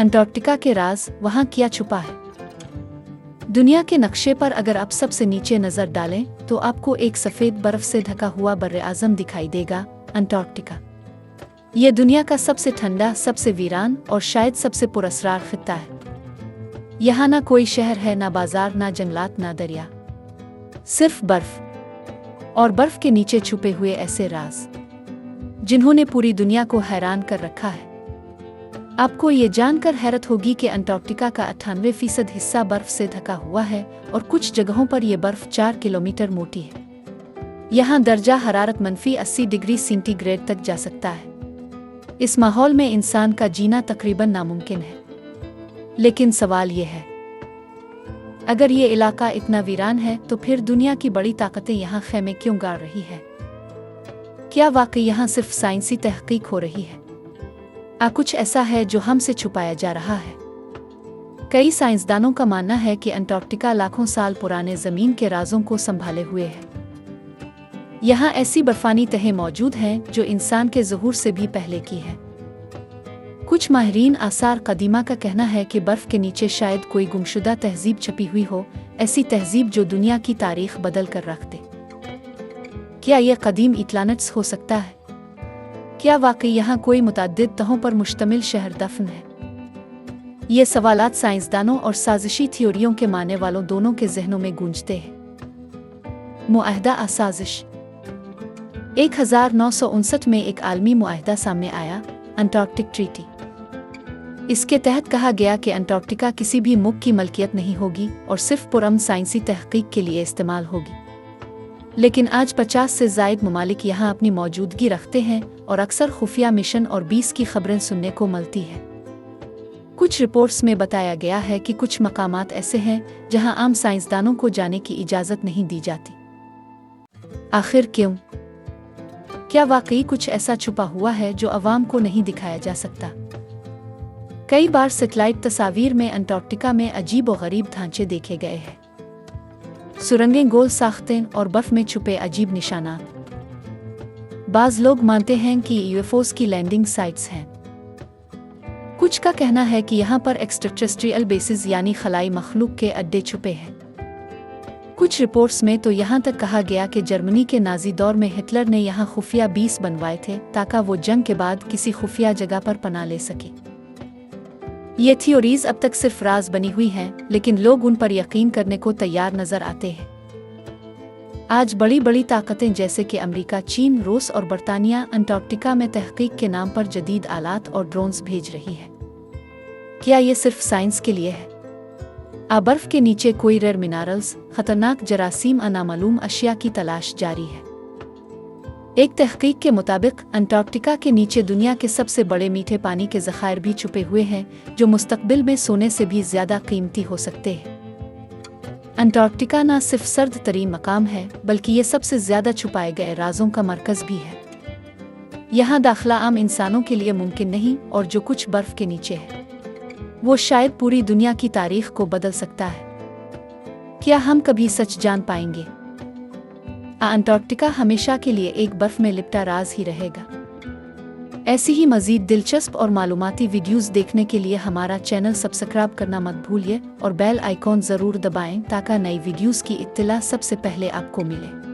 Antarctica के राज, वहाँ क्या छुपा है? दुनिया के नक्शे पर अगर आप सबसे नीचे नजर डालें तो आपको एक सफेद बर्फ से ढका हुआ बर्र-ए-आज़म दिखाई देगा, अंटार्कटिका। यह दुनिया का सबसे ठंडा, सबसे वीरान और शायद सबसे पुरस्कार खित्ता है। यहाँ ना कोई शहर है, ना बाजार, ना जंगलात, ना दरिया, सिर्फ बर्फ। और बर्फ के नीचे छुपे हुए ऐसे राज जिन्होंने पूरी दुनिया को हैरान कर रखा है। आपको ये जानकर हैरत होगी कि अंटार्कटिका का 98% हिस्सा बर्फ से ढका हुआ है और कुछ जगहों पर यह बर्फ 4 किलोमीटर मोटी है। यहाँ दर्जा हरारत -80 डिग्री सेंटीग्रेड तक जा सकता है। इस माहौल में इंसान का जीना तकरीबन नामुमकिन है। लेकिन सवाल ये है, अगर ये इलाका इतना वीरान है तो फिर दुनिया की बड़ी ताकतें यहाँ खेमे क्यों गाड़ रही है? क्या वाकई यहाँ सिर्फ साइंसी तहकीक हो रही है? कुछ ऐसा है जो हमसे छुपाया जा रहा है? कई साइंसदानों का मानना है कि अंटार्कटिका लाखों साल पुराने ज़मीन के राजों को संभाले हुए है। यहाँ ऐसी बर्फानी तहें मौजूद हैं जो इंसान के ज़हूर से भी पहले की है। कुछ माहिरीन आसार कदीमा का कहना है कि बर्फ के नीचे शायद कोई गुमशुदा तहजीब छपी हुई हो, ऐसी तहजीब जो दुनिया की तारीख बदल कर रख दे। क्या यह कदीम अटलांटिस हो सकता है? क्या वाकई यहाँ कोई मुतअद्दिद तहों पर मुश्तमिल शहर दफन है? ये सवालात साइंसदानों और साजिशी थियोरियों के मानने वालों दोनों के जहनों में गूंजते हैं। मुआहदा साजिश 1959 में एक आलमी मुआहदा सामने आया, अंटार्कटिक ट्रीटी। इसके तहत कहा गया कि अंटार्कटिका किसी भी मुल्क की मलकियत नहीं होगी और सिर्फ पुरअमन साइंसी तहकीक के लिए इस्तेमाल होगी। लेकिन आज 50 से ज़ायद ममालिक यहाँ अपनी मौजूदगी रखते हैं और अक्सर खुफिया मिशन और 20 की खबरें सुनने को मिलती हैं। कुछ रिपोर्ट्स में बताया गया है कि कुछ मकामात ऐसे हैं जहाँ आम साइंसदानों को जाने की इजाज़त नहीं दी जाती। आखिर क्यों? क्या वाकई कुछ ऐसा छुपा हुआ है जो अवाम को नहीं दिखाया जा सकता? कई बार सैटेलाइट तस्वीर में अंटार्कटिका में अजीब व गरीब ढांचे देखे गए हैं। सुरंगें, गोल साख्तें और बर्फ में छुपे अजीब निशानात। बाज़ लोग मानते हैं कि यूएफओस की लैंडिंग साइट्स हैं। कुछ का कहना है कि यहाँ पर एक्सट्राटेरेस्ट्रियल बेसिस यानी खलाई मखलूक के अड्डे छुपे हैं। कुछ रिपोर्ट्स में तो यहाँ तक कहा गया कि जर्मनी के नाजी दौर में हिटलर ने यहाँ खुफिया बेस बनवाए थे ताकि वो जंग के बाद किसी खुफिया जगह पर पनाह ले सके। ये थियोरीज अब तक सिर्फ राज बनी हुई हैं, लेकिन लोग उन पर यकीन करने को तैयार नजर आते हैं। आज बड़ी बड़ी ताकतें जैसे कि अमेरिका, चीन, रूस और बरतानिया अंटार्कटिका में तहकीक के नाम पर जदीद आलात और ड्रोन्स भेज रही है। क्या ये सिर्फ साइंस के लिए है? बर्फ के नीचे कोई रेयर मिनरल्स, खतरनाक जरासीम, अनामालूम अशिया की तलाश जारी है। एक तहकीक के मुताबिक अंटार्कटिका के नीचे दुनिया के सबसे बड़े मीठे पानी के ज़खायर भी छुपे हुए हैं जो मुस्तकबिल में सोने से भी ज़्यादा कीमती हो सकते हैं। अंटार्कटिका न सिर्फ सर्द तरीन मकाम है बल्कि ये सबसे ज़्यादा छुपाए गए राजों का मरकज़ भी है। यहाँ दाखिला आम इंसानों के लिए मुमकिन नहीं और जो कुछ बर्फ के नीचे है वो शायद पूरी दुनिया की तारीख को बदल सकता है। क्या हम कभी सच जान पाएंगे? अंटार्कटिका हमेशा के लिए एक बर्फ में लिपटा राज ही रहेगा। ऐसी ही मज़ीद दिलचस्प और मालूमाती वीडियोस देखने के लिए हमारा चैनल सब्सक्राइब करना मत भूलिए और बेल आइकॉन ज़रूर दबाएं ताकि नई वीडियोस की इत्तला सबसे पहले आपको मिले।